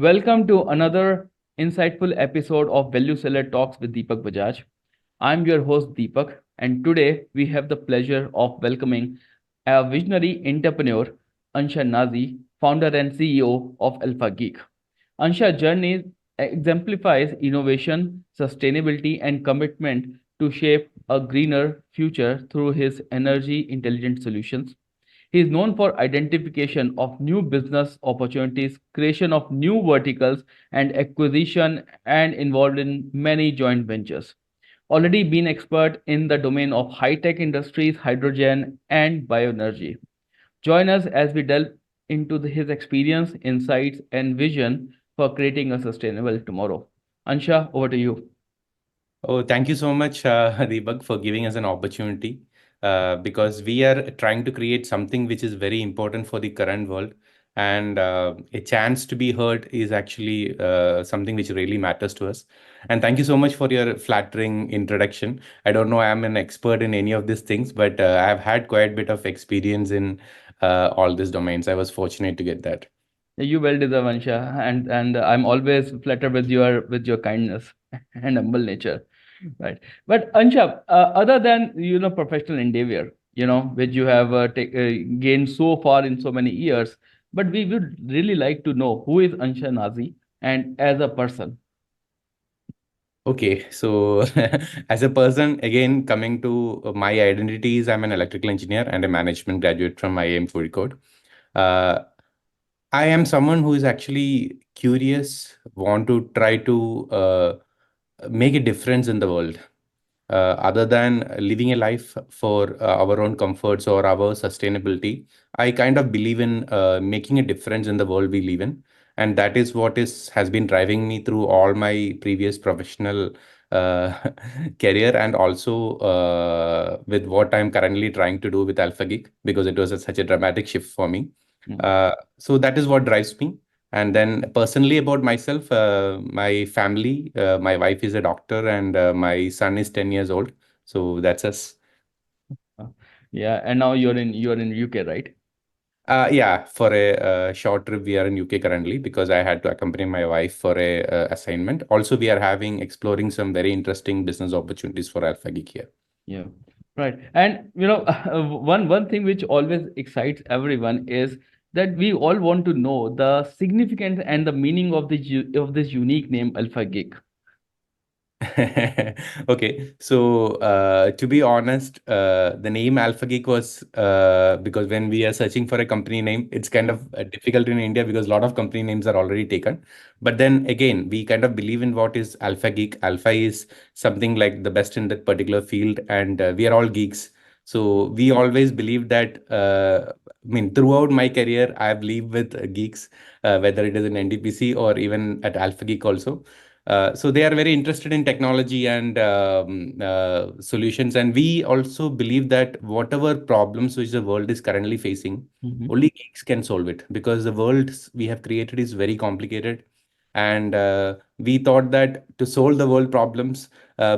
Welcome to another insightful episode of Value Seller Talks with Deepak Bajaj. I'm your host Deepak, and today we have the pleasure of welcoming a visionary entrepreneur, Ansha Naji, founder and CEO of Alphageek. Ansha's journey exemplifies innovation, sustainability, and commitment to shape a greener future through his energy intelligent solutions. He is known for identification of new business opportunities, creation of new verticals, and acquisition, and involved in many joint ventures. Already been expert in the domain of high-tech industries, hydrogen, and bioenergy. Join us as we delve into his experience, insights, and vision for creating a sustainable tomorrow. Ansha, over to you. Oh, thank you so much, Deepak, for giving us an opportunity. Because we are trying to create something which is very important for the current world, and a chance to be heard is actually something which really matters to us. And thank you so much for your flattering introduction. I don't know I'm an expert in any of these things, but I've had quite a bit of experience in all these domains. I was fortunate to get that. You well deserve, Ansha, and I'm always flattered with your kindness and humble nature, right? But Ansha, other than professional endeavor, which you have gained so far in so many years, but we would really like to know who is Ansha Nazi and as a person. Okay, so as a person, again, coming to my identities, I'm an electrical engineer and a management graduate from IIM Code. Uh, I am someone who is actually curious, want to try to make a difference in the world, other than living a life for our own comforts or our sustainability. I kind of believe in making a difference in the world we live in, and that is what is has been driving me through all my previous professional uh, career, and also with what I'm currently trying to do with Alphageek, because it was such a dramatic shift for me. Mm. So that is what drives me. And then personally about myself, my family, my wife is a doctor and my son is 10 years old. So that's us. Uh, Yeah, and now you're in UK, right? Yeah, for a short trip, we are in UK currently because I had to accompany my wife for a assignment. Also, we are having exploring some very interesting business opportunities for Alpha Geek here. Yeah, right. And one thing which always excites everyone is that we all want to know the significance and the meaning of of this unique name Alpha Gig. Okay, so to be honest, the name Alpha Geek was because when we are searching for a company name, it's kind of difficult in India because a lot of company names are already taken. But then again, we kind of believe in what is Alpha Geek. Alpha is something like the best in that particular field, and we are all geeks. So we always believe that. I mean, throughout my career, I've lived with geeks, whether it is in NDPC or even at Alpha Geek also. So they are very interested in technology and solutions. And we also believe that whatever problems which the world is currently facing, Mhm. only geeks can solve it, because the world we have created is very complicated. And we thought that to solve the world problems,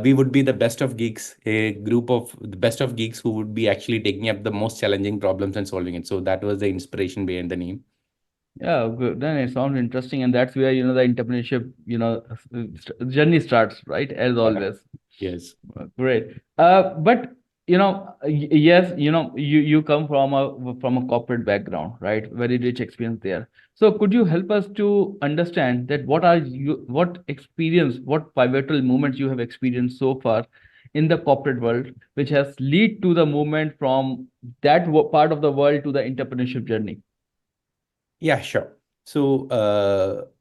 we would be the best of geeks, a group of the best of geeks who would be actually taking up the most challenging problems and solving it. So that was the inspiration behind the name. Yeah, good. Then it sounds interesting, and that's where the entrepreneurship journey starts, right? As Correct. always. Yes. Great. But yes, you come from a corporate background, right? Very rich experience there. So could you help us to understand that what experience, what pivotal moments you have experienced so far in the corporate world, which has lead to the movement from that part of the world to the entrepreneurship journey? Yeah, sure. So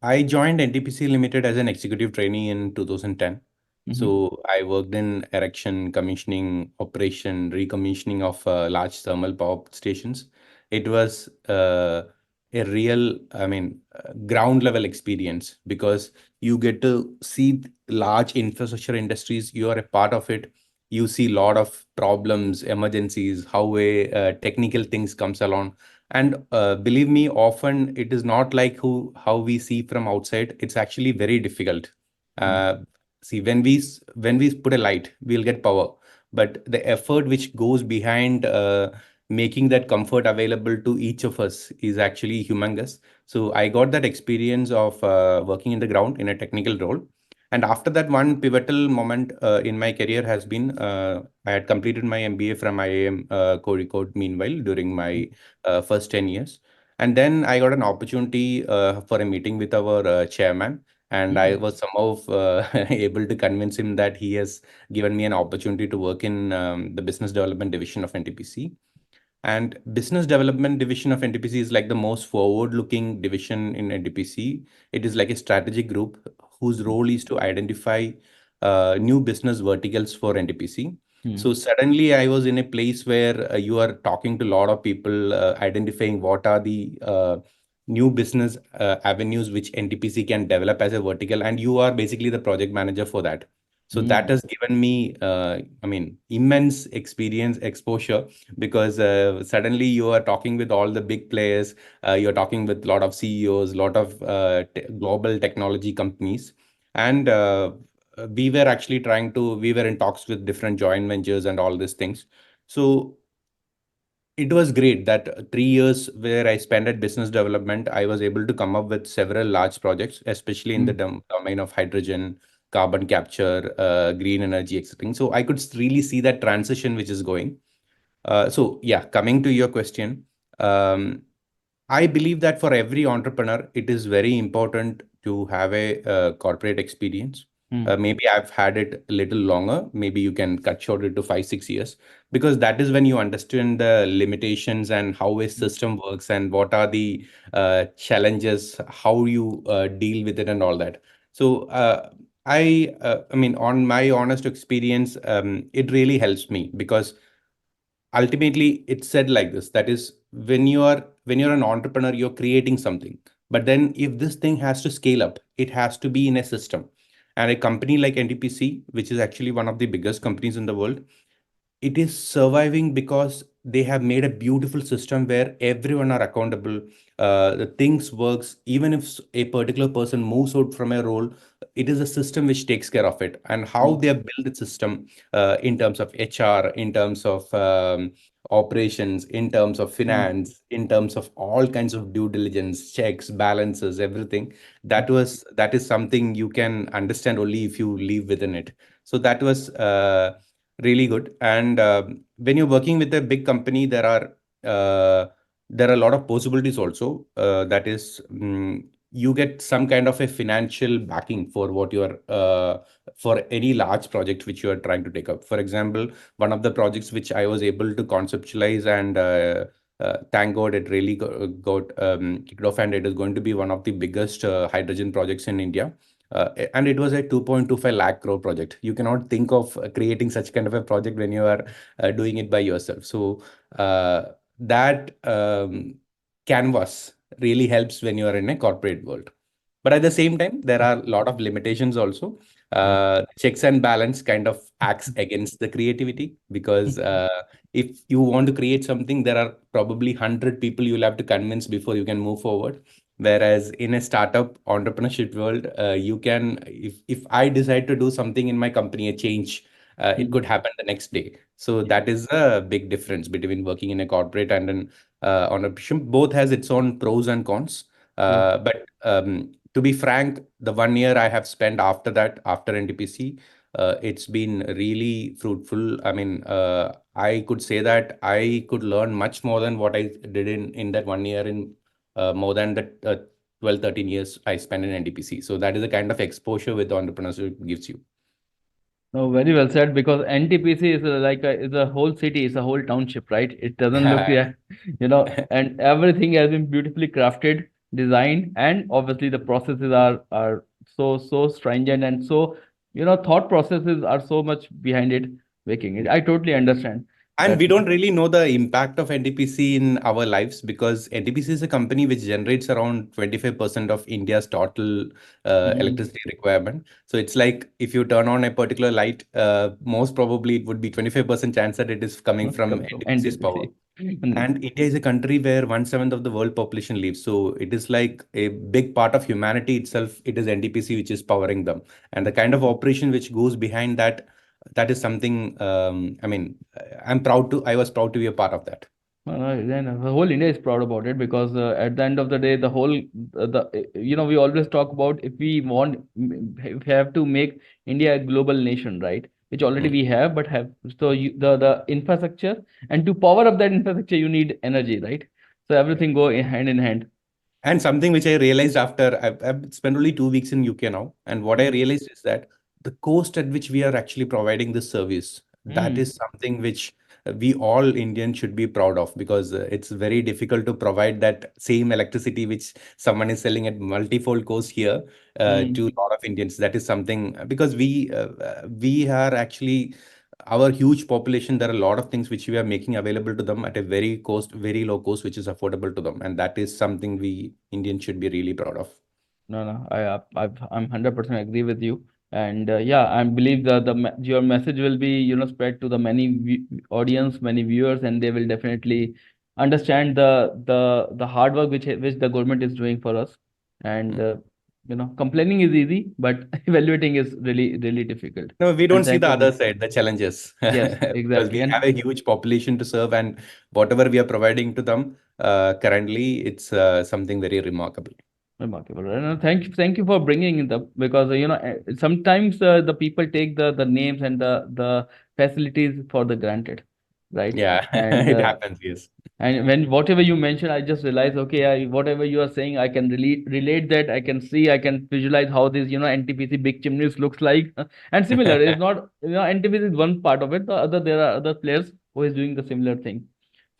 I joined NTPC Limited as an executive trainee in 2010. Mm-hmm. So I worked in erection, commissioning, operation, recommissioning of large thermal power stations. It was a real, I mean, ground level experience, because you get to see large infrastructure industries. You are a part of it. You see a lot of problems, emergencies, how a technical things comes along. And believe me, often it is not like how we see from outside. It's actually very difficult. Uh, See, when we put a light, we'll get power, but the effort which goes behind making that comfort available to each of us is actually humongous. So I got that experience of working in the ground in a technical role. And after that, one pivotal moment in my career has been I had completed my MBA from IIM Kozhikode meanwhile during my first 10 years. And then I got an opportunity for a meeting with our chairman. And I Mm, was somehow able to convince him that he has given me an opportunity to work in the business development division of NTPC. And business development division of NTPC is like the most forward-looking division in NTPC. It is like a strategic group whose role is to identify new business verticals for NTPC. So mm, suddenly I was in a place where you are talking to a lot of people, identifying what are the new business avenues which NTPC can develop as a vertical, and you are basically the project manager for that. So that mm, has given me, I mean, immense experience, exposure, because suddenly you are talking with all the big players, you're talking with a lot of CEOs, lot of global technology companies, and we were in talks with different joint ventures and all these things. So it was great that 3 years where I spent at business development, I was able to come up with several large projects, especially in the mm, domain of hydrogen, carbon capture, green energy, etc. So I could really see that transition which is going. So yeah, coming to your question, um, I believe that for every entrepreneur, it is very important to have a corporate experience. mm, Maybe I've had it a little longer. Maybe you can cut short it to 5, 6 years, because that is when you understand the limitations and how a mm, system works and what are the challenges, how you deal with it and all that. So I mean, on my honest experience, it really helps me because ultimately it's said like this, that is, when you're an entrepreneur, you're creating something, but then if this thing has to scale up, it has to be in a system. And a company like NTPC, which is actually one of the biggest companies in the world, it is surviving because they have made a beautiful system where everyone are accountable. The things works even if a particular person moves out from a role, it is a system which takes care of it. And how mm, they have built the system in terms of HR, in terms of operations, in terms of mm, finance, in terms of all kinds of due diligence, checks, balances, everything, that is something you can understand only if you live within it. So that was really good. And when you're working with a big company, there are a lot of possibilities also. That is, you get some kind of a financial backing for what you are for any large project which you are trying to take up. For example, one of the projects which I was able to conceptualize, and thank God it really got kicked off, and it is going to be one of the biggest hydrogen projects in India. And it was a 2.25 lakh crore project. You cannot think of creating such kind of a project when you are doing it by yourself. So that canvas really helps when you are in a corporate world. But at the same time, there are a lot of limitations also. mm, Checks and balance kind of acts against the creativity, because if you want to create something, there are probably 100 people you'll have to convince before you can move forward. Whereas in a startup entrepreneurship world, you can, if I decide to do something in my company, a change, it mm, could happen the next day. So yeah, that is a big difference between working in a corporate and an entrepreneurship. Both has its own pros and cons. true. But to be frank, the 1 year I have spent after that, after NTPC, it's been really fruitful. I mean, I could say that I could learn much more than what I did in that 1 year in more than the 12, 13 years I spent in NTPC. So that is the kind of exposure with entrepreneurship gives you. No, very well said. Because NTPC is is a whole city, it's a whole township, right? It doesn't look, yeah, and everything has been beautifully crafted, designed, and obviously the processes are so stringent, and so thought processes are so much behind it, making it. I totally understand And that. we don't really know the impact of NTPC in our lives, because NTPC is a company which generates around 25% of India's total Mm, electricity requirement. So it's like if you turn on a particular light, most probably it would be 25% chance that it is coming from come from NTPC's power. NTPC. Mm, And India is a country where 1/7 of the world population lives. So it is like a big part of humanity itself. It is NTPC which is powering them. And the kind of operation which goes behind that, that is something, I mean, I was proud to be a part of that. Then the whole India is proud about it because at the end of the day, the whole we always talk about if we want if we have to make India a global nation, right? Which already Mm. we have, but have the infrastructure, and to power up that infrastructure, you need energy, right? So everything go hand in hand. And something which I realized after I've spent only 2 weeks in UK now, and what I Mm-hmm. realized is that the cost at which we are actually providing this service, that Mm-hmm. is something which we all Indians should be proud of, because it's very difficult to provide that same electricity which someone is selling at multifold cost here to a lot of Indians. That is something because we are actually our huge population. There are a lot of things which we are making available to them at a very low cost, which is affordable to them, and that is something we Indians should be really proud of. No, no, I'm 100% agree with you. And yeah, I believe your message will be, spread to the many audience, many viewers, and they will definitely understand the hard work which the government is doing for us. And Mm. complaining is easy, but evaluating is really, really difficult. No, we And don't see thank the you other for side, the challenges, yes, because exactly. we have And a huge population to serve, and whatever we are providing to them currently, it's something very remarkable. remarkable. And thank you for bringing it up because sometimes the people take the names and the facilities for the granted, right? Yeah, And it happens, yes. when whatever you mentioned, I just realized, okay, whatever you are saying, I can relate that. I can see, I can visualize how this NTPC big chimneys looks like, and similar. It's not NTPC is one part of it. There are other players who is doing the similar thing.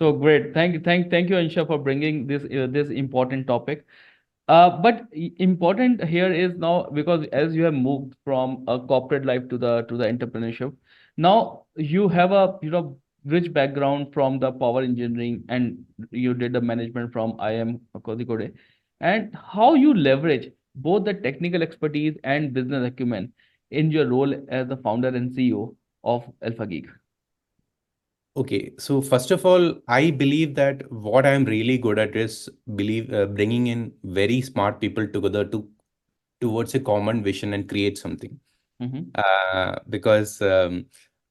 So great. Thank you, Ansha, for bringing this important topic. But important here is now because as you have moved from a corporate life to the entrepreneurship, now you have a rich background from the power engineering and you did the management from IM Kozhikode, and how you leverage both the technical expertise and business acumen in your role as the founder and CEO of Alphageek. Okay, so first of all, I believe that what I'm really good at is believe bringing in very smart people together to towards a common vision and create something. Mm-hmm. Because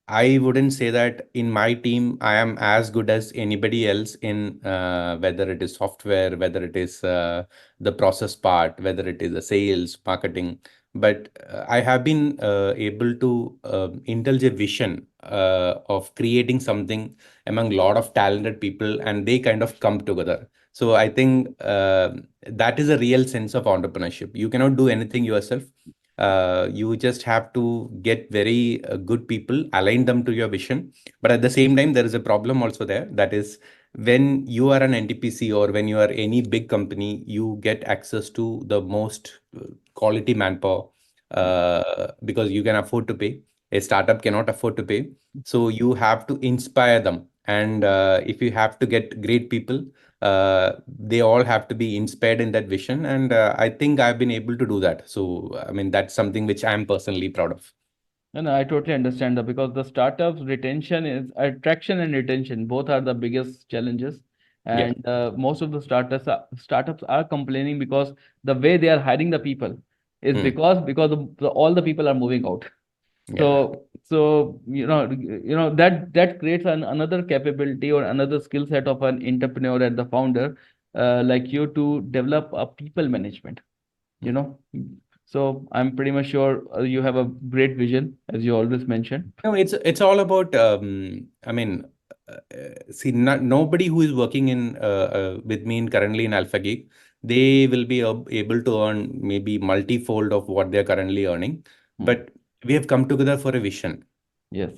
I wouldn't say that in my team I am as good as anybody else in whether it is software, whether it is the process part, whether it is the sales, marketing. But I have been able to indulge a vision of creating something among a lot of talented people, and they kind of come together. So I think that is a real sense of entrepreneurship. You cannot do anything yourself. You just have to get very good people, align them to your vision. But at the same time, there is a problem also there. That is, when you are an NTPC or when you are any big company, you get access to the most quality manpower because you can afford to pay. A startup cannot afford to pay. So you have to inspire them. And if you have to get great people, they all have to be inspired in that vision, and I think I've been able to do that. So I mean, that's something which I'm personally proud of. And I totally understand that because the startups retention is attraction and retention both are the biggest challenges, Yeah. and most of the startups are complaining because the way they are hiring the people is Hmm. because all the people are moving out. Yeah. So that creates another capability or another skill set of an entrepreneur and the founder like you to develop a people management you know so I'm pretty much sure you have a great vision as you always mentioned. No, it's all about. I mean, see, nobody who is working in with me in currently in Alphageek, they will be able to earn maybe multifold of what they're currently earning. Hmm. But we have come together for a vision Yes.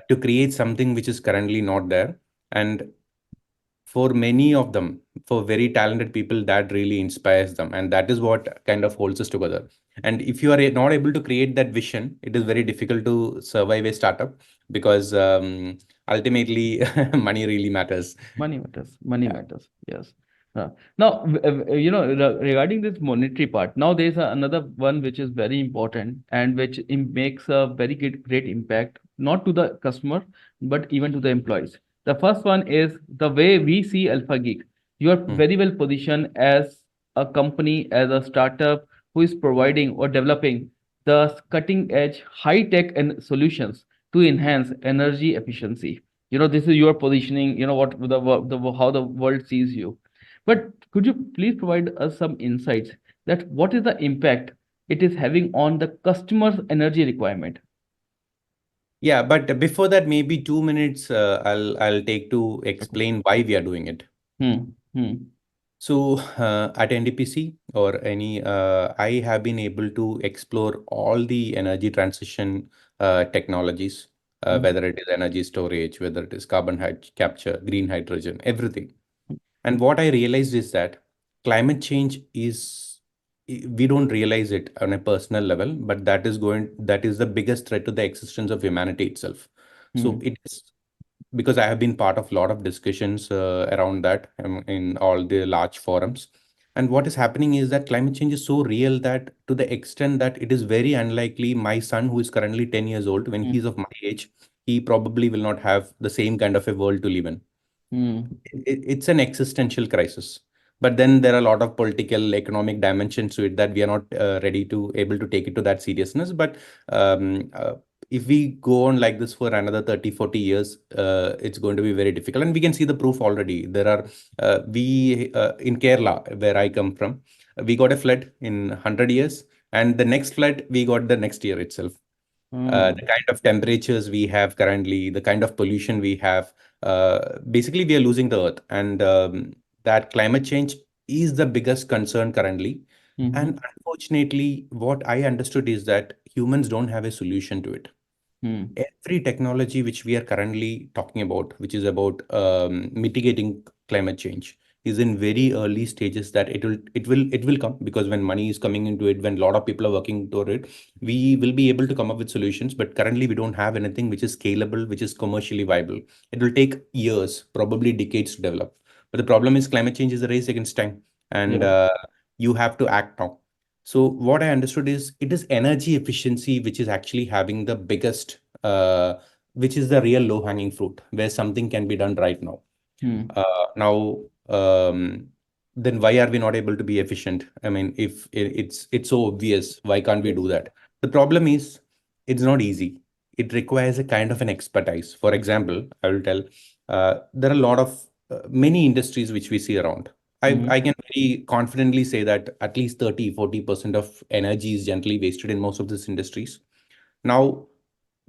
to create something which is currently not there. And for many of them, for very talented people, that really inspires them, and that is what kind of holds us together. And if you are not able to create that vision, it is very difficult to survive a startup, because ultimately money really matters. Money matters. Money Yeah. matters. Yes. Now, regarding this monetary part, now there's another one which is very important and which makes a very great impact, not to the customer, but even to the employees. The first one is the way we see Alpha Geek. You are Hmm. very well positioned as a company, as a startup who is providing or developing the cutting edge, high tech and solutions to enhance energy efficiency. This is your positioning, what how the world sees you. But could you please provide us some insights that what is the impact it is having on the customer's energy requirement? Yeah, but before that, maybe 2 minutes I'll take to Okay. explain why we are doing it. Hmm. Hmm. So at NDPC or any, I have been able to explore all the energy transition technologies, Hmm. whether it is energy storage, whether it is capture, green hydrogen, everything. And what I realized is that climate change is, we don't realize it on a personal level, but that is the biggest threat to the existence of humanity itself. So Hmm. it is because I have been part of a lot of discussions around that in all the large forums. And what is happening is that climate change is so real that to the extent that it is very unlikely my son, who is currently 10 years old, when Hmm. he's of my age, he probably will not have the same kind of a world to live in. Hmm. It's an existential crisis. But then there are a lot of political, economic dimensions to it that we are not ready to able to take it to that seriousness. But um, uh, if we go on like this for another 30, 40 years, it's going to be very difficult. And we can see the proof already. There are, we in Kerala, where I come from, we got a flood in 100 years. And the next flood, we got the next year itself. Hmm. The kind of temperatures we have currently, the kind of pollution we have, basically we are losing the earth. And that climate change is the biggest concern currently. Hmm. And unfortunately, what I understood is that humans don't have a solution to it. Hmm. Every technology which we are currently talking about, which is about mitigating climate change, is in very early stages. That it will come, because when money is coming into it, when a lot of people are working toward it, we will be able to come up with solutions. But currently we don't have anything which is scalable, which is commercially viable. It will take years, probably decades, to develop. But the problem is climate change is a race against time, and Yeah. you have to act now. So what I understood is it is energy efficiency which is actually having the biggest, which is the real low-hanging fruit, where something can be done right now. Hmm. Now, then why are we not able to be efficient? I mean, if it's so obvious, why can't we do Yes. that? The problem is it's not easy. It requires a kind of an expertise. For example, I will tell, there are a lot of many industries which we see around. Hmm. I can very confidently say that at least 30-40% of energy is generally wasted in most of these industries. Now,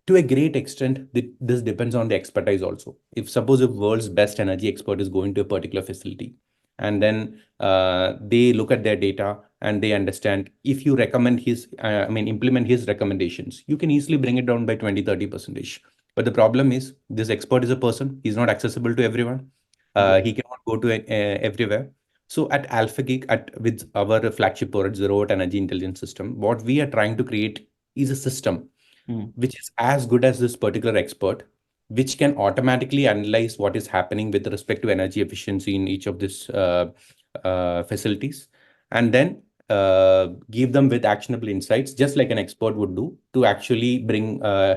to a great extent, this depends on the expertise also. If suppose if world's best energy expert is going to a particular facility, and then they look at their data and they understand, if you recommend his, I mean, implement his recommendations, you can easily bring it down by 20-30%. But the problem is this expert is a person. He's not accessible to everyone. Yes. He cannot go to everywhere. So at AlphaGeek, with our flagship product, Zero Watt Energy Intelligence System, what we are trying to create is a system Hmm. which is as good as this particular expert, which can automatically analyze what is happening with respect to energy efficiency in each of these facilities, and then give them with actionable insights, just like an expert would do, to actually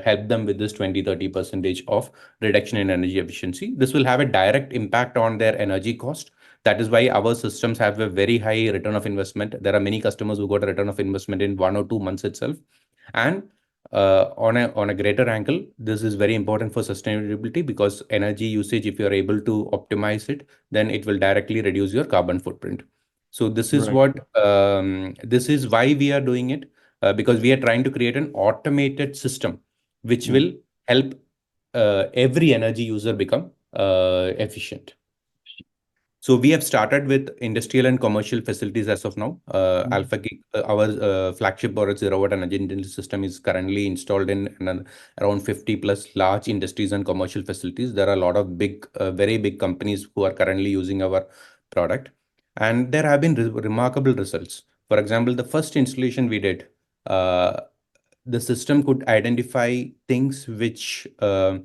help them with this 20-30% of reduction in energy efficiency. This will have a direct impact on their energy cost. That is why our systems have a very high return of investment. There are many customers who got a return of investment in 1 or 2 months itself. And on a greater angle, this is very important for sustainability, because energy usage, if you are able to optimize it, then it will directly reduce your carbon footprint. So Right. this is why we are doing it, because we are trying to create an automated system which Hmm. will help every energy user become efficient. So we have started with industrial and commercial facilities as of now. Hmm. Alphageek, our flagship or zero watt energy intelligence system is currently installed in around 50 plus large industries and commercial facilities. There are a lot of big, very big companies who are currently using our product, and there have been remarkable results. For example, the first installation we did, uh, the system could identify things which the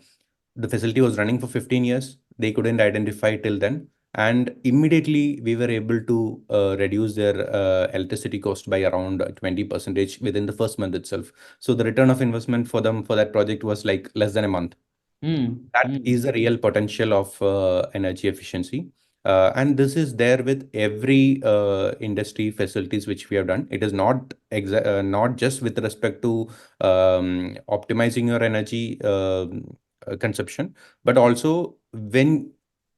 facility was running for 15 years. They couldn't identify till then, and immediately we were able to reduce their electricity cost by around 20% within the first month itself. So the return of investment for them for that project was like less than a month. Hmm. That Hmm. is the real potential of energy efficiency. And this is there with every industry facilities which we have done. It is not just with respect to optimizing your energy consumption, but also when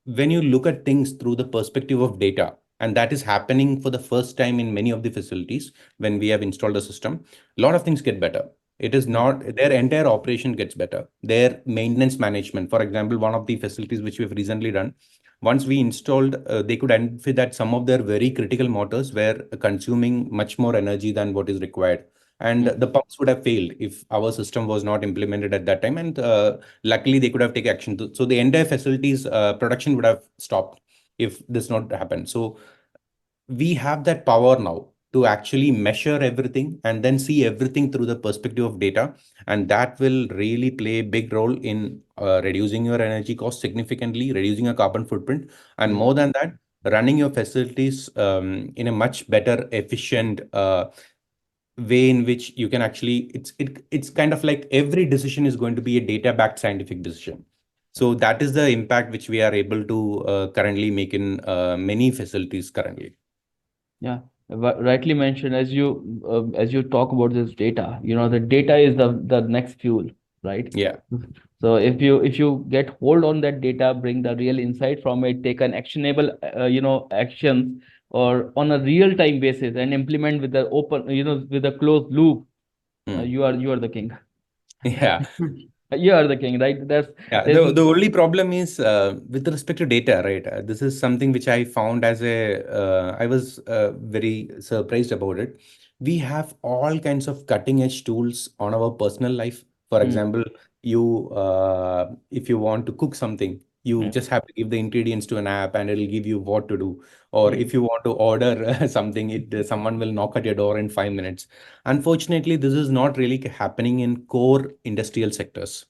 you look at things through the perspective of data, and that is happening for the first time in many of the facilities when we have installed a system, a lot of things get better. It is Yeah. not their entire operation gets better. Their maintenance management, for example, one of the facilities which we have recently done, once we installed, they could identify that some of their very critical motors were consuming much more energy than what is required. And Mm. the pumps would have failed if our system was not implemented at that time. And luckily, they could have taken action. So the entire facilities production would have stopped if this not happened. So we have that power now to actually measure everything and then see everything through the perspective of data, and that will really play a big role in reducing your energy cost significantly, reducing your carbon footprint, and Yeah. more than that, running your facilities in a much better efficient way in which you can actually it's kind of like every decision is going to be a data backed scientific decision. So that is the impact which we are able to currently make in many facilities currently. Yeah, rightly mentioned. As you talk about this data, the data is the next fuel, right? Yeah. So if you get hold on that data, bring the real insight from it, take an actionable actions or on a real time basis and implement with the open with a closed loop, Hmm. you are the king. Yeah. You are the king, right? Yeah, There's the only problem is with respect to data, right? This is something which I found I was very surprised about it. We have all kinds of cutting edge tools on our personal life. For mm, example, if you want to cook something, you yeah, just have to give the ingredients to an app and it'll give you what to do. Or mm, if you want to order something, someone will knock at your door in 5 minutes. Unfortunately, this is not really happening in core industrial sectors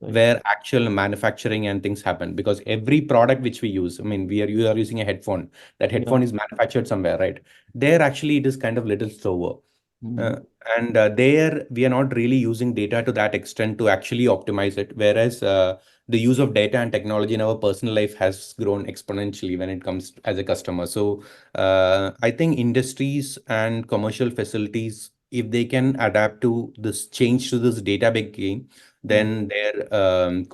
right, where actual manufacturing and things happen, because every product which we use, I mean, you are using a headphone, that yeah, headphone is manufactured somewhere, right? There actually it is kind of little slower. mm, uh, and there we are not really using data to that extent to actually optimize it, whereas the use of data and technology in our personal life has grown exponentially when it comes as a customer. So I think industries and commercial facilities, if they can adapt to this change to this data big game, yeah. then their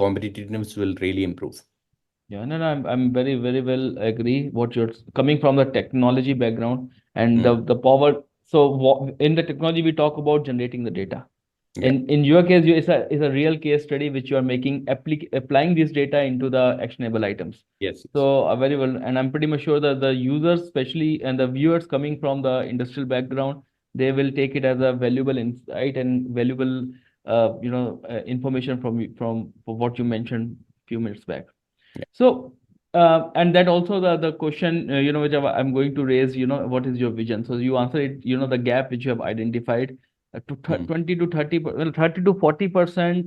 competitiveness will really improve. Yeah, no, no, I'm very, very well agree what you're coming from the technology background and Mm. the power. So in the technology we talk about generating the data. Yeah. In your case, it's a real case study which you are making applying this data into the actionable items. Yes. Yes. So very well, and I'm pretty much sure that the users, especially and the viewers coming from the industrial background, they will take it as a valuable insight and valuable information from for what you mentioned few minutes back. Yeah. So, and that also the question, which I'm going to raise, what is your vision? So you answer it, the gap which you have identified, to Mm. 20 to 30, well, 30 to 40%,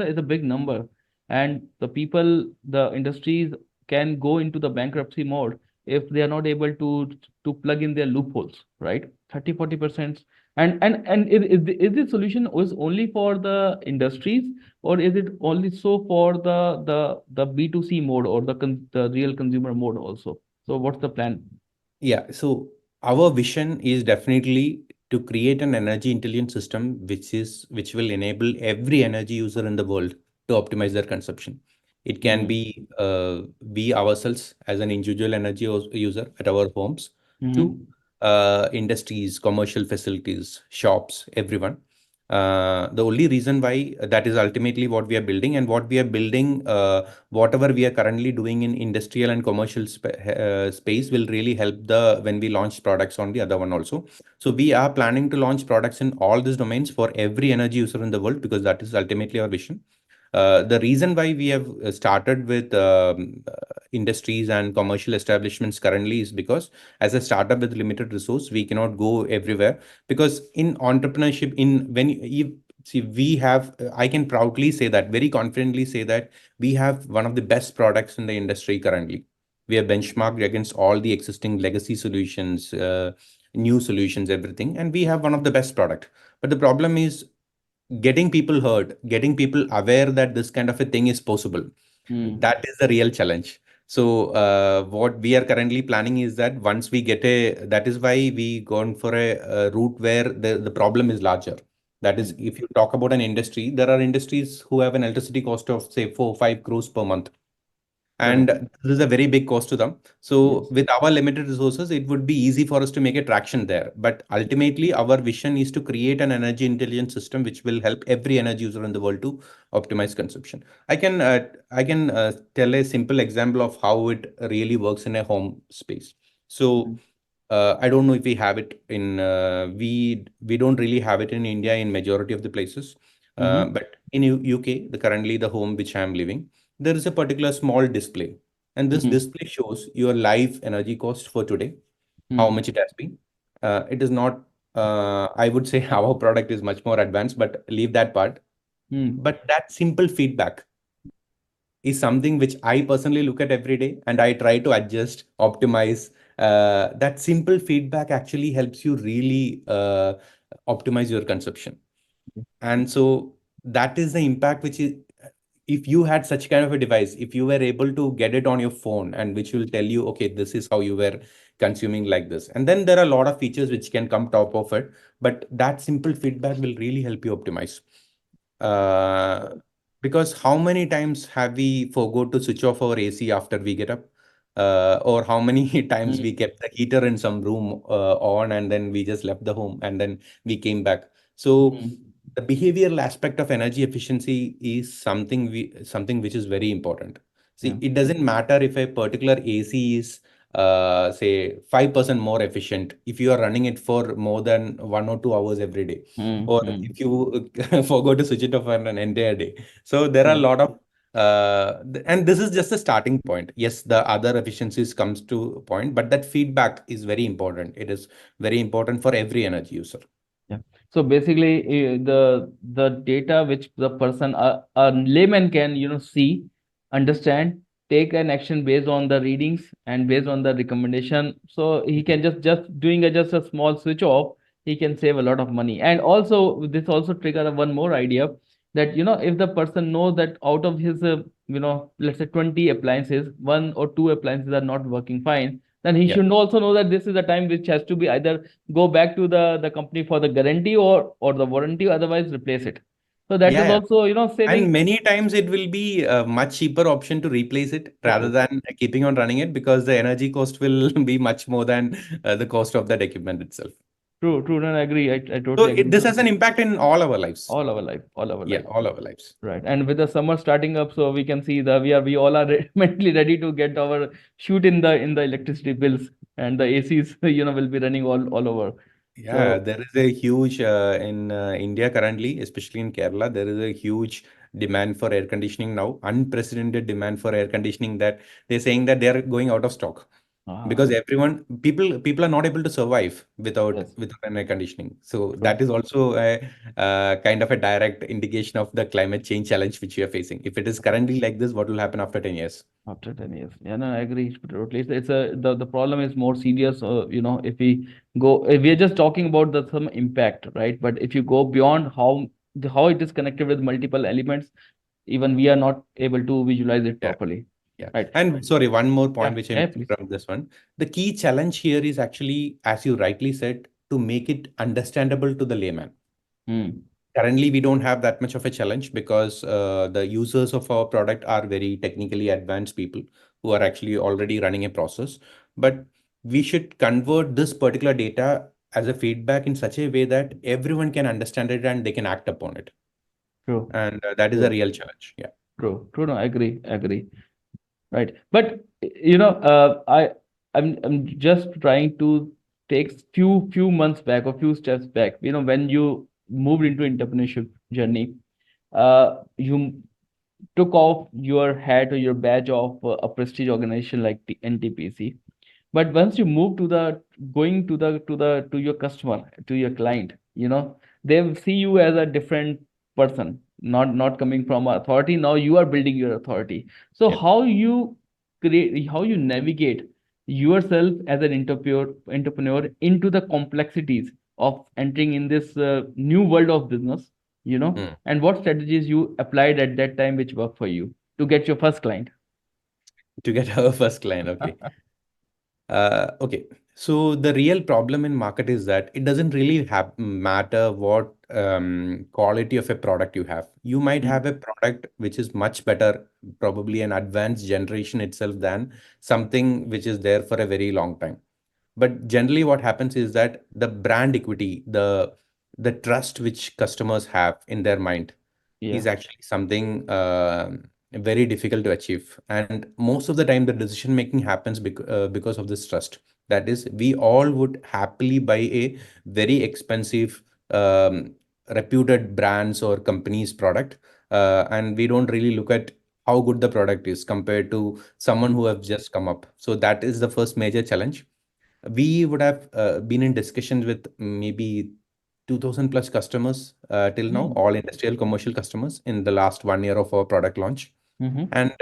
is a big number. And the people, the industries can go into the bankruptcy mode if they are not able to plug in their loopholes, right? 30-40%. And is the solution was only for the industries, or is it only so for the B2C mode or the real consumer mode also? So what's the plan? Yeah, so our vision is definitely to create an energy intelligent system which will enable every energy user in the world to optimize their consumption. It can Mm. be we ourselves as an individual user at our homes, to Mm-hmm. industries, commercial facilities, shops, everyone. The only reason why that is ultimately what we are building, and what we are building, whatever we are currently doing in industrial and commercial space will really help the when we launch products on the other one also. So we are planning to launch products in all these domains for every energy user in the world, because that is ultimately our vision. The reason why we have started with industries and commercial establishments currently is because as a startup with limited resource, we cannot go everywhere. Because in entrepreneurship, see, we have, I can proudly say that, very confidently say that we have one of the best products in the industry currently. We are benchmarked against all the existing legacy solutions, new solutions, everything, and we have one of the best product. But the problem is getting people heard, getting people aware that this kind of a thing is possible. Mm. That is the real challenge. So what we are currently planning is that that is why we gone for a route where the problem is larger. That is, Mm. if you talk about an industry, there are industries who have an electricity cost of say 4 or 5 crores per month, and Correct. this is a very big cost to them. So Yes. with our limited resources, it would be easy for us to make a traction there. But ultimately, our vision is to create an energy intelligence system which will help every energy user in the world to optimize consumption. I can tell a simple example of how it really works in a home space. So Mm. I don't know if we have it in we don't really have it in India in majority of the places. Mm-hmm. But in UK, currently the home which I am living, there is a particular small display, and this Mm. display shows your live energy cost for today, how Mm. much it has been. It is not. I would say our product is much more advanced, but leave that part. Mm. But that simple feedback is something which I personally look at every day, and I try to adjust, optimize. That simple feedback actually helps you really optimize your consumption. And so that is the impact which is, if you had such kind of a device, if you were able to get it on your phone and which will tell you, okay, this is how you were consuming like this. And then there are a lot of features which can come top of it, but that simple feedback will really help you optimize. Uh, because how many times have we forgot to switch off our AC after we get up? Or how many times we Mm. kept the heater in some room on, and then we just left the home and then we came back. So Mm. the behavioral aspect of energy efficiency is something which is very important. Yeah. See, it doesn't matter if a particular AC is say 5% more efficient if you are running it for more than 1 or 2 hours every day, Mm. or Mm. if you forgot to switch it off for an entire day. So there are a Yeah. lot of and this is just a starting point. Yes, the other efficiencies comes to a point, but that feedback is very important. It is very important for every energy user. Yeah. So basically, the data which the person, a layman can, see, understand, take an action based on the readings and based on the recommendation. So he can just doing just a small switch off, he can save a lot of money. And also this also trigger one more idea that, if the person knows that out of his let's say 20 appliances, one or two appliances are not working fine, then he Yeah. should also know that this is the time which has to be either go back to the company for the guarantee or the warranty, otherwise replace it. So that Yeah, is yeah. also And saving. many times it will be a much cheaper option to replace it rather Replace. than keeping on running it, because the energy cost will be much more than the cost of that equipment itself. True, and I agree. I So totally agree. this has an impact in all our lives. All our life. Yeah, all our lives. Right. And with the summer starting up, so we can see that we all are mentally ready to get our shoot in the electricity bills, and the ACs will be running all over. Yeah, So there is a huge in India currently, especially in Kerala, there is a huge demand for air conditioning now, unprecedented demand for air conditioning, that they're saying that they're going out of stock, because ah, people are not able to survive yes, without an air conditioning. So true. that is also a kind of a direct indication of the climate change challenge which we are facing. If it is currently like this, what will happen after 10 years? After 10 years. Yeah, no, I agree totally. The problem is more serious. If we go, if we are just talking about the some impact, right? But if you go beyond how it is connected with multiple elements, even we are not able to visualize it Yeah. properly. Yeah. Right. And sorry, one more point Yeah, which I yeah, missed please. from this one. The key challenge here is actually, as you rightly said, to make it understandable to the layman. Hmm. Currently, we don't have that much of a challenge because the users of our product are very technically advanced people who are actually already running a process. But we should convert this particular data as a feedback in such a way that everyone can understand it and they can act upon it. True, And that is a true, real challenge. Yeah. true. No, I agree. Right. But I'm just trying to take few months back or few steps back. When you moved into entrepreneurship journey, you took off your hat or your badge of a prestige organization like the NTPC. But once you move to the going to your customer, to your client, they will see you as a different person, not coming from authority. Now you are building your authority. So Yeah. how you navigate yourself as an entrepreneur into the complexities of entering in this new world of business, Hmm. and what strategies you applied at that time which worked for you to get your first client. To get our first client. Okay. Okay. So the real problem in market is that it doesn't really matter what quality of a product you have. You might Mm. have a product which is much better, probably an advanced generation itself than something which is there for a very long time. But generally, what happens is that the brand equity, the trust which customers have in their mind Yeah. is actually something very difficult to achieve. And most of the time, the decision making happens because of this trust. That is, we all would happily buy a very expensive, reputed brands or companies product, and we don't really look at how good the product is compared to someone Mm. who have just come up. So that is the first major challenge. We would have been in discussions with maybe 2000 plus customers till now, Mm. all industrial commercial customers in the last 1 year of our product launch. Mm-hmm. And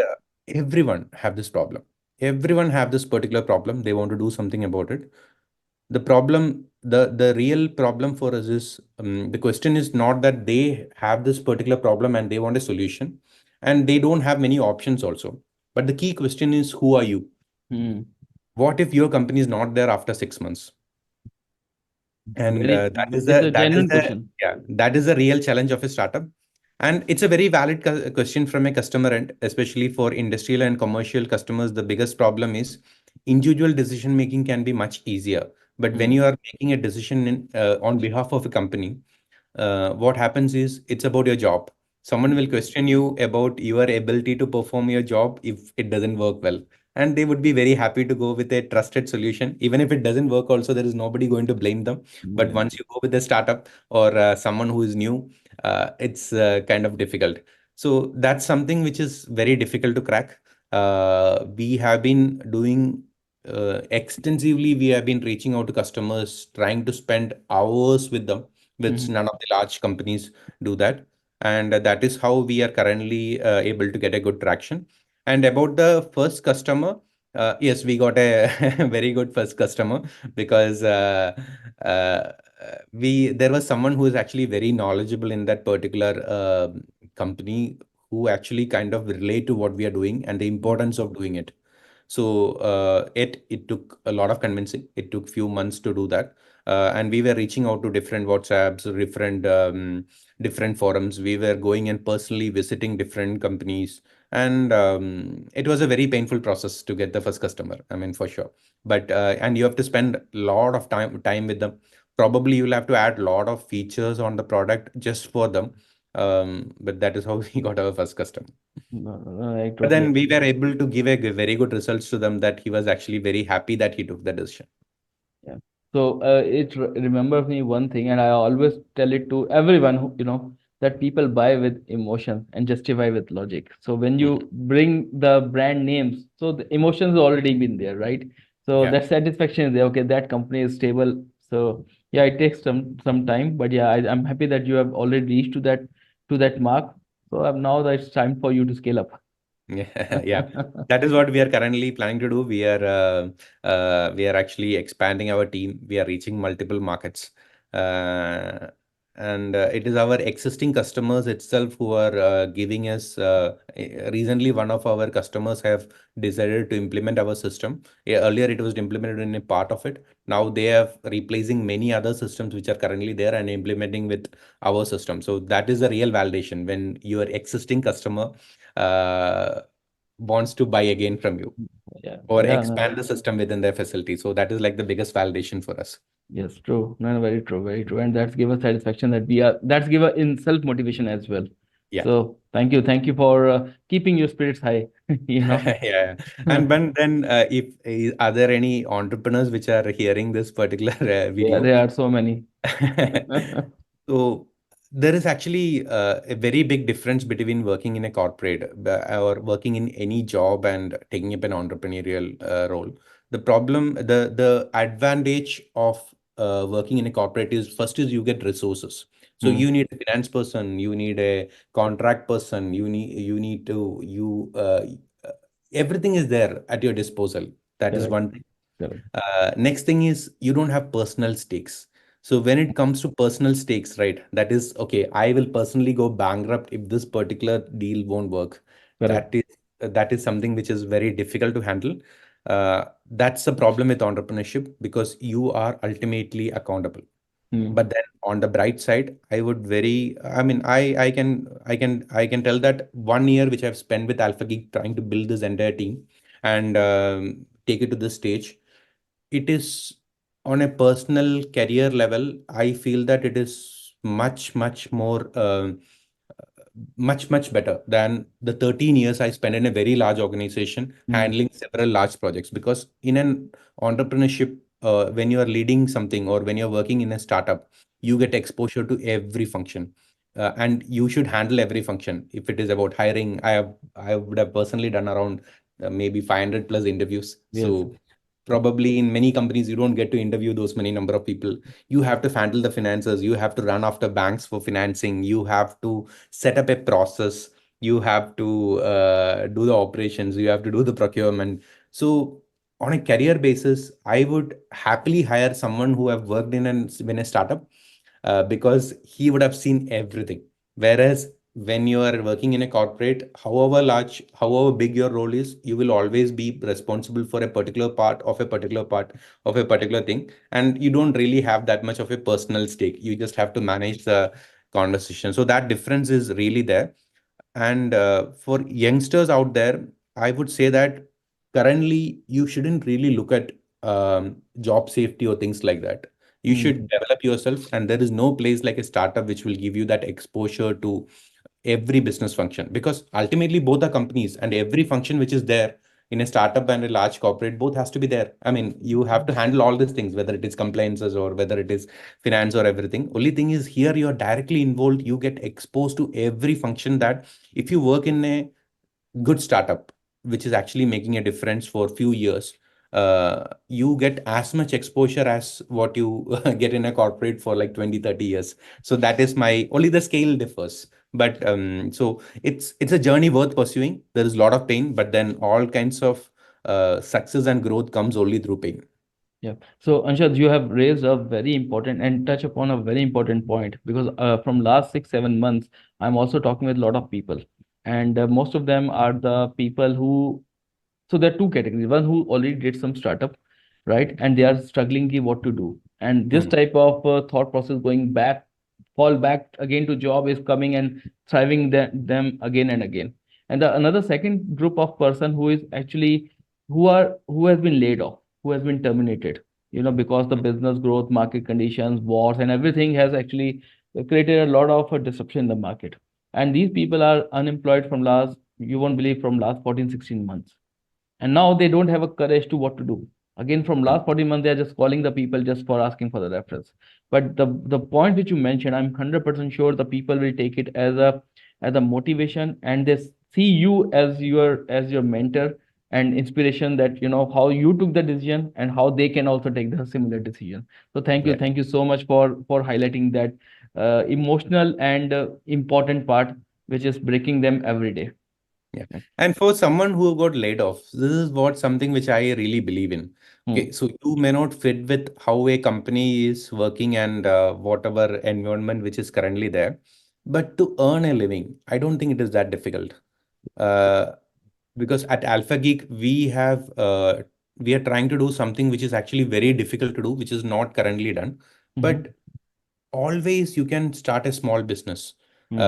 everyone have this problem. Everyone have this particular problem. They want to do something about it. The real problem for us is the question is not that they have this particular problem and they want a solution, and they don't have many options also. But the key question is, who are you? Mm. What if your company is not there after 6 months? And Very, that is it's the a genuine question. yeah, that is the real challenge of a startup. And it's a very valid question from a customer end, especially for industrial and commercial customers. The biggest problem is individual decision making can be much easier, but when Mm. you are making a decision on behalf of a company, what happens is it's about your job. Someone will question you about your ability to perform your job if it doesn't work well. And they would be very happy to go with a trusted solution. Even if it doesn't work, also, there is nobody going to blame them. But Yeah. once you go with a startup or someone who is new, it's kind of difficult. So that's something which is very difficult to crack. We have been doing extensively, we have been reaching out to customers, trying to spend hours with them, which Mm-hmm. none of the large companies do that. And that is how we are currently able to get a good traction. And about the first customer, yes, we got a very good first customer because uh, we there was someone who is actually very knowledgeable in that particular company, who actually kind of relate to what we are doing and the importance of doing it. So it took a lot of convincing. It took few months to do that, and we were reaching out to different WhatsApps, different forums. We were going and personally visiting different companies, and it was a very painful process to get the first customer. I mean, for sure. But and you have to spend a lot of time with them. Probably you'll have to add a lot of features on the product just for them. But that is how we got our first customer. No, no, no, I But totally then we agree. were able to give a very good results to them, that he was actually very happy that he took the decision. Yeah. So it remembers me one thing, and I always tell it to everyone who, that people buy with emotion and justify with logic. So when Mhm. you bring the brand names, so the emotions already been there, right? So Yeah. that satisfaction is there. Okay, that company is stable. So yeah, it takes some time, but yeah, I'm happy that you have already reached to that mark. So now that it's time for you to scale up. Yeah, yeah. That is what we are currently planning to do. We are actually expanding our team. We are reaching multiple markets. Uh, and it is our existing customers itself who are giving us. Recently, one of our customers have decided to implement our system. Yeah, earlier, it was implemented in a part of it. Now they are replacing many other systems which are currently there and implementing with our system. So that is the real validation when your existing customer uh, wants to buy again from you Yeah, or yeah, no. expand the system within their facility. So that is like the biggest validation for us. Yes, true. No, no, very true, very true. And that's give us satisfaction that we are, that's give us in self-motivation as well. Yeah. So thank you for keeping your spirits high, you know. Yeah. And then if are there any entrepreneurs which are hearing this particular Yeah, video? there are so many. So there is actually a very big difference between working in a corporate or working in any job and taking up an entrepreneurial role. The advantage of working in a corporate is, first is you get resources. So Hmm, you need a finance person, you need a contract person, you need to you everything is there at your disposal. That is correct, one thing. correct, Next thing is you don't have personal stakes. So when it comes to personal stakes, right, that is okay. I will personally go bankrupt if this particular deal won't work. correct. That is something which is very difficult to handle. That's the problem with entrepreneurship because you are ultimately accountable. Hmm. But then on the bright side, I would very, I mean, I can tell that 1 year which I've spent with Alphageek trying to build this entire team and take it to this stage, it is on a personal career level, I feel that it is much more much better than the 13 years I spent in a very large organization Hmm. handling several large projects. Because in an entrepreneurship, when you are leading something or when you're working in a startup, you get exposure to every function. And you should handle every function. If it is about hiring, I would have personally done around maybe 500 plus interviews. Yes. So probably in many companies you don't get to interview those many number of people. You have to handle the finances, you have to run after banks for financing, you have to set up a process, you have to do the operations, you have to do the procurement. So on a career basis, I would happily hire someone who have worked in a startup, because he would have seen everything. Whereas when you are working in a corporate, however large, however big your role is, you will always be responsible for a particular part of a particular thing, and you don't really have that much of a personal stake. You just have to manage the conversation. So that difference is really there. And for youngsters out there, I would say that currently you shouldn't really look at job safety or things like that. You Hmm. should develop yourself, and there is no place like a startup which will give you that exposure to every business function. Because ultimately, both are companies, and every function which is there in a startup and a large corporate, both has to be there. I mean, you have to handle all these things, whether it is compliances or whether it is finance or everything. Only thing is here you're directly involved. You get exposed to every function that if you work in a good startup which is actually making a difference for a few years, you get as much exposure as what you get in a corporate for like 20-30 years. So that is my only, the scale differs. But so it's a journey worth pursuing. There is a lot of pain, but then all kinds of success and growth comes only through pain. Yeah. So, Anshad, you have raised a very important and touch upon a very important point because from last 6, 7 months, I'm also talking with a lot of people, and most of them are the people who. So there are two categories. One who already did some startup, right, and they are struggling ki what to do, and this Hmm. type of thought process going back, fall back again to job is coming and thriving them again and again. And the another second group of person who is actually who has been laid off, who has been terminated, because the business growth, market conditions, wars, and everything has actually created a lot of disruption in the market. And these people are unemployed from last, you won't believe, from last 14, 16 months, and now they don't have a courage to what to do. Again, from Hmm. last 40 months, they are just calling the people just for asking for the reference. But the point which you mentioned, I'm 100% sure the people will take it as a motivation, and they see you as your mentor and inspiration, that how you took the decision and how they can also take the similar decision. So Yeah. thank you so much for highlighting that emotional and important part, which is breaking them every day. Yeah. Yeah. And for someone who got laid off, this is what something which I really believe in. Okay, Hmm. so you may not fit with how a company is working and whatever environment which is currently there, but to earn a living, I don't think it is that difficult. Uh, because at Alpha Geek, we are trying to do something which is actually very difficult to do, which is not currently done. Mhm. But always you can start a small business, Hmm.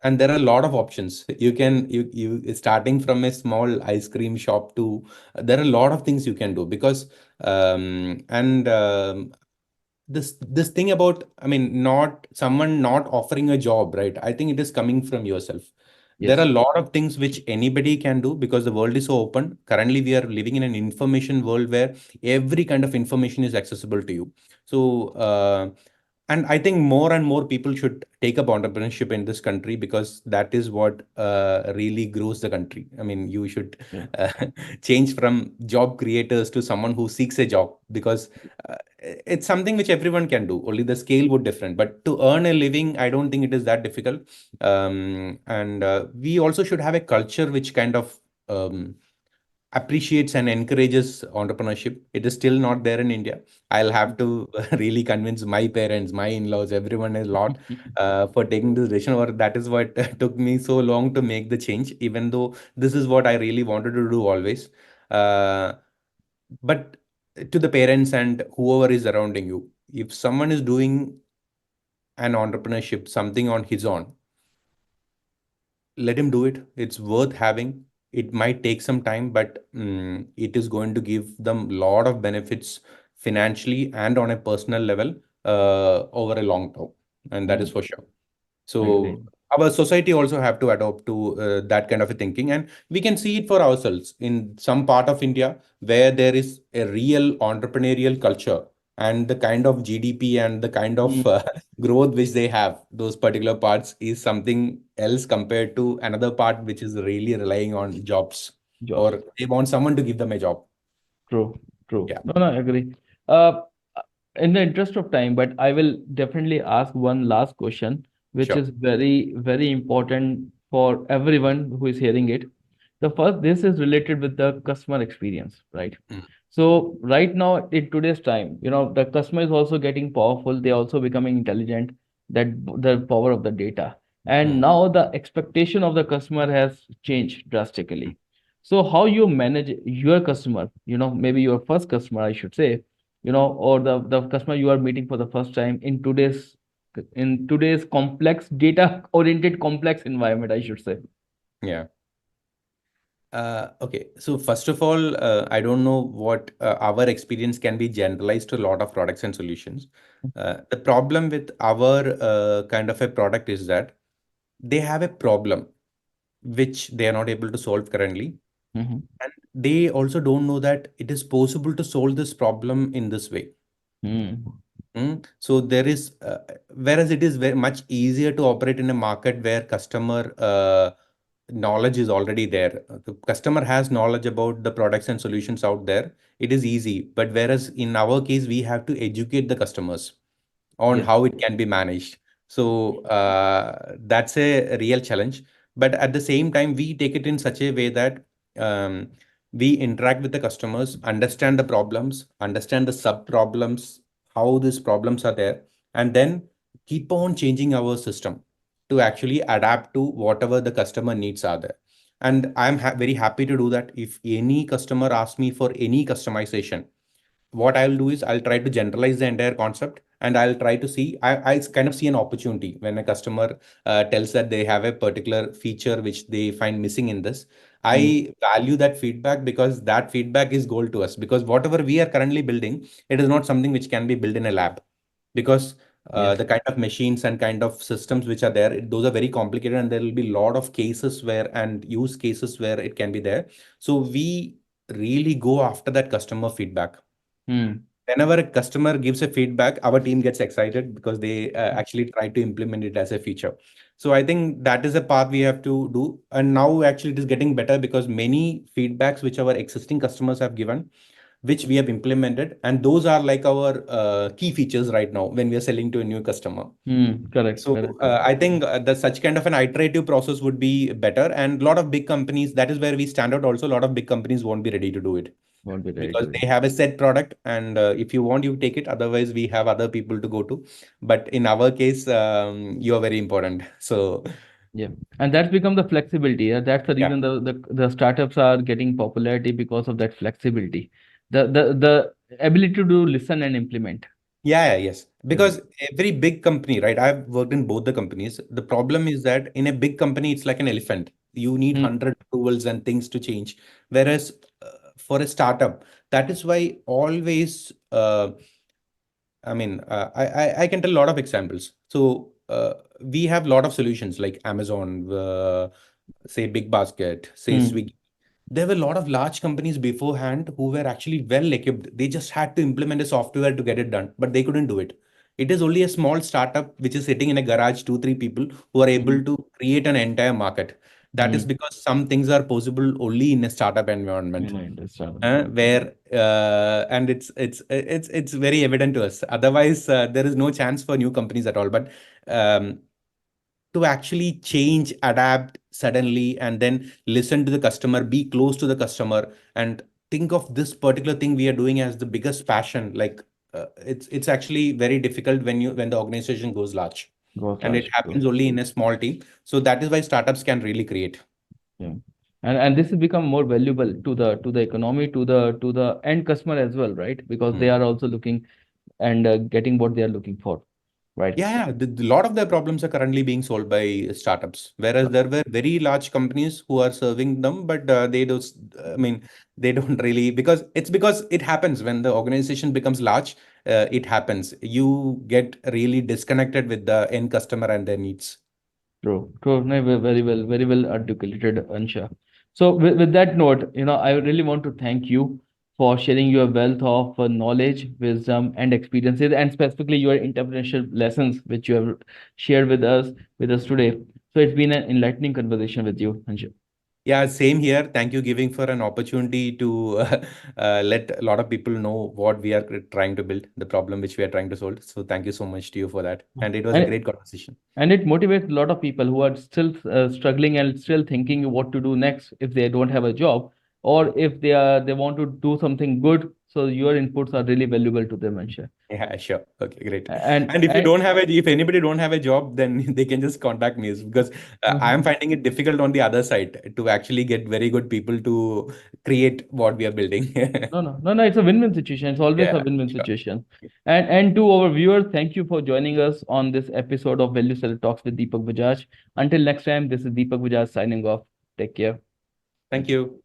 and there are a lot of options. You can you starting from a small ice cream shop to, there are a lot of things you can do. Because and this thing about, I mean, not someone not offering a job, right? I think it is coming from yourself. There are Yes. a lot of things which anybody can do because the world is so open. Currently we are living in an information world where every kind of information is accessible to you. So and I think more and more people should take up entrepreneurship in this country, because that is what really grows the country. I mean, you should Yeah. uh, change from job creators to someone who seeks a job, because it's something which everyone can do. Only the scale would different. But to earn a living, I don't think it is that difficult. And we also should have a culture which kind of appreciates and encourages entrepreneurship. It is still not there in India. I'll have to really convince my parents, my in-laws, everyone a lot for taking this decision. Or that is what took me so long to make the change, even though this is what I really wanted to do always. Uh, But to the parents and whoever is surrounding you, if someone is doing an entrepreneurship, something on his own, let him do it. It's worth having. It might take some time, but it is going to give them a lot of benefits financially and on a personal level over a long term. And that is Mm, for sure. agree. So our society also have to adopt to that kind of a thinking, and we can see it for ourselves in some part of India where there is a real entrepreneurial culture, and the kind of GDP and the kind of Mm, growth which they have, those particular parts is something else compared to another part which is really relying on jobs, jobs. or they want someone to give them a job. True, true. Yeah, No, no, I agree. Uh, in the interest of time, but I will definitely ask one last question, which sure. is very, very important for everyone who is hearing it. The first, this is related with the customer experience, right? Mm, So right now, in today's time, the customer is also getting powerful. They're also becoming intelligent, that the power of the data. And mm. now the expectation of the customer has changed drastically. So how you manage your customer, maybe your first customer, I should say, or the customer you are meeting for the first time in today's complex data oriented complex environment, I should say. Yeah. Okay, so first of all, I don't know what our experience can be generalized to a lot of products and solutions. The problem with our kind of a product is that they have a problem which they are not able to solve currently. Mm-hmm. And they also don't know that it is possible to solve this problem in this way. Mm. So there is, whereas it is very much easier to operate in a market where customer knowledge is already there. The customer has knowledge about the products and solutions out there. It is easy. But whereas in our case, we have to educate the customers on Yes. how it can be managed. So that's a real challenge. But at the same time, we take it in such a way that um, we interact with the customers, understand the problems, understand the sub problems, how these problems are there, and then keep on changing our system to actually adapt to whatever the customer needs are there. And I'm very happy to do that. If any customer asks me for any customization, what I'll do is I'll try to generalize the entire concept, and I'll try to see, I kind of see an opportunity when a customer tells that they have a particular feature which they find missing in this. Mm. I value that feedback because that feedback is gold to us, because whatever we are currently building, it is not something which can be built in a lab, because Yes. the kind of machines and kind of systems which are there, those are very complicated, and there will be a lot of cases where and use cases where it can be there. So we really go after that customer feedback. Mm. Whenever a customer gives a feedback, our team gets excited because they actually try to implement it as a feature. So I think that is a path we have to do. And now actually it is getting better because many feedbacks which our existing customers have given, which we have implemented, and those are like our key features right now when we are selling to a new customer. Mm. Correct, So correct, correct. I think the such kind of an iterative process would be better. And a lot of big companies, that is where we stand out also. A lot of big companies won't be ready to do it Won't be ready because to it. they have a set product, and if you want, you take it. Otherwise, we have other people to go to. But in our case, you are very important. So Yeah. And that's become the flexibility. Yeah? That's the yeah, reason the startups are getting popularity because of that flexibility. The ability to listen and implement. yes. Yeah. Because every big company, right? I've worked in both the companies. The problem is that in a big company, it's like an elephant. You need Mm. 100 approvals and things to change. Whereas for a startup, that is why always I mean, I can tell a lot of examples. So we have a lot of solutions like Amazon, say Big Basket, say Mm. Swiggy. There were a lot of large companies beforehand who were actually well equipped. They just had to implement a software to get it done, but they couldn't do it. It is only a small startup which is sitting in a garage, two, three people who are able Mm. to create an entire market. That is Mm. because some things are possible only in a startup environment, Understand. where and it's very evident to us. Otherwise, there is no chance for new companies at all. But um, to actually change, adapt suddenly, and then listen to the customer, be close to the customer, and think of this particular thing we are doing as the biggest passion. Like it's actually very difficult when the organization goes large, Goes and it large. True. happens only in a small team. So that is why startups can really create. Yeah. And this has become more valuable to the economy, to the end customer as well, right? Because they Hmm. are also looking and getting what they are looking for, right? Yeah, yeah. The lot of their problems are currently being solved by startups, whereas there were very large companies who are serving them, but they don't. I mean, they don't really, because it happens when the organization becomes large. It happens. You get really disconnected with the end customer and their needs. True, true. No, very well articulated, Ansha. So with that note, I really want to thank you for sharing your wealth of knowledge, wisdom, and experiences, and specifically your entrepreneurship lessons, which you have shared with us today. So it's been an enlightening conversation with you, Ansha. Yeah, same here. Thank you giving for an opportunity to let a lot of people know what we are trying to build, the problem which we are trying to solve. So thank you so much to you for that. And it was a And great conversation. and it motivates a lot of people who are still struggling and still thinking what to do next if they don't have a job, or if they want to do something good. So your inputs are really valuable to them, Ansha. Yeah, sure. Okay, great. And And if anybody don't have a job, then they can just contact me because I am Mhm. finding it difficult on the other side to actually get very good people to create what we are building. No, it's a win-win situation. It's always a Yeah, win-win sure. situation. And to our viewers, thank you for joining us on this episode of Value Seller Talks with Deepak Bajaj. Until next time, this is Deepak Bajaj signing off. Take care. Thank you.